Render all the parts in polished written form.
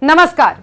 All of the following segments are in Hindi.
नमस्कार।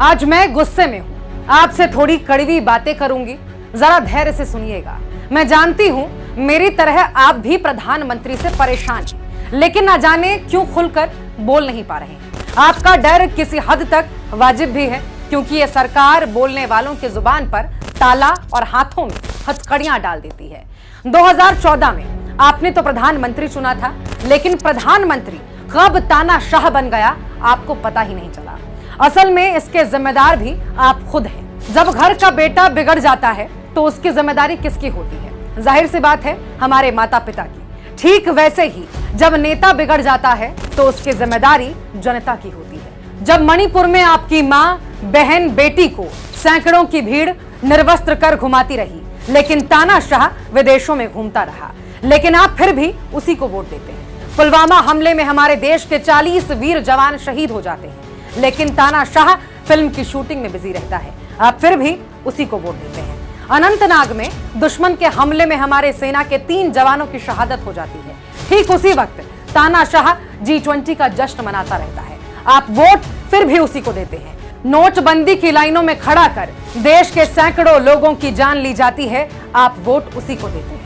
आज मैं गुस्से में हूं, आपसे थोड़ी कड़वी बातें करूंगी, जरा धैर्य से सुनिएगा। मैं जानती हूं मेरी तरह आप भी प्रधानमंत्री से परेशान हैं, लेकिन ना जाने क्यों खुलकर बोल नहीं पा रहे हैं। आपका डर किसी हद तक वाजिब भी है, क्योंकि ये सरकार बोलने वालों की जुबान पर ताला और हाथों में हथकड़ियां डाल देती है। 2014 में आपने तो प्रधानमंत्री चुना था, लेकिन प्रधानमंत्री कब तानाशाह बन गया आपको पता ही नहीं चला। असल में इसके जिम्मेदार भी आप खुद हैं। जब घर का बेटा बिगड़ जाता है तो उसकी जिम्मेदारी किसकी होती है? जाहिर सी बात है, हमारे माता पिता की। ठीक वैसे ही जब नेता बिगड़ जाता है तो उसकी जिम्मेदारी जनता की होती है। जब मणिपुर में आपकी माँ, बहन, बेटी को सैकड़ों की भीड़ निर्वस्त्र कर घुमाती रही, लेकिन तानाशाह विदेशों में घूमता रहा, लेकिन आप फिर भी उसी को वोट देते हैं। पुलवामा हमले में हमारे देश के 40 वीर जवान शहीद हो जाते हैं, लेकिन तानाशाह फिल्म की शूटिंग में बिजी रहता है, आप फिर भी उसी को वोट देते हैं। अनंतनाग में दुश्मन के हमले में हमारे सेना के 3 जवानों की शहादत हो जाती है। ठीक उसी वक्त तानाशाह G20 का जश्न मनाता रहता है, आप वोट फिर भी उसी को देते हैं। नोटबंदी की लाइनों में खड़ा कर देश के सैकड़ों लोगों की जान ली जाती है, आप वोट उसी को देते हैं।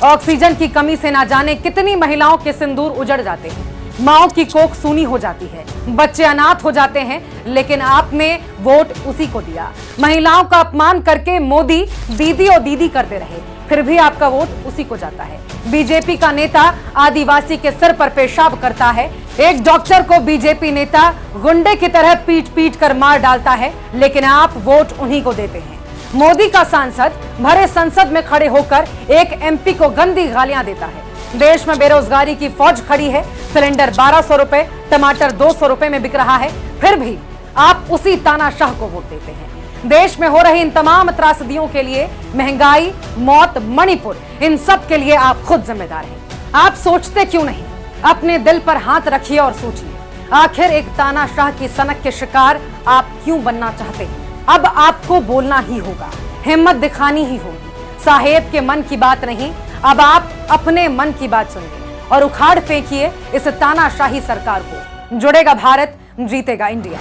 ऑक्सीजन की कमी से ना जाने कितनी महिलाओं के सिंदूर उजड़ जाते हैं, माओ की कोख सूनी हो जाती है, बच्चे अनाथ हो जाते हैं, लेकिन आपने वोट उसी को दिया। महिलाओं का अपमान करके मोदी दीदी और दीदी करते रहे, फिर भी आपका वोट उसी को जाता है। बीजेपी का नेता आदिवासी के सिर पर पेशाब करता है, एक डॉक्टर को बीजेपी नेता गुंडे की तरह पीट पीट कर मार डालता है, लेकिन आप वोट उन्हीं को देते हैं। मोदी का सांसद भरे संसद में खड़े होकर एक MP को गंदी गालियां देता है। देश में बेरोजगारी की फौज खड़ी है, सिलेंडर 1200 रुपए, टमाटर 200 रुपए में बिक रहा है, फिर भी आप उसी तानाशाह को वोट देते हैं। देश में हो रही इन तमाम त्रासदियों के लिए, महंगाई, मौत, मणिपुर, इन सब के लिए आप खुद जिम्मेदार हैं। आप सोचते क्यों नहीं? अपने दिल पर हाथ रखिए और सोचिए, आखिर एक तानाशाह की सनक के शिकार आप क्यों बनना चाहते हैं? अब आपको बोलना ही होगा, हिम्मत दिखानी ही होगी। साहेब के मन की बात नहीं, अब आप अपने मन की बात सुनिए और उखाड़ फेंकिए इस तानाशाही सरकार को। जुड़ेगा भारत, जीतेगा इंडिया।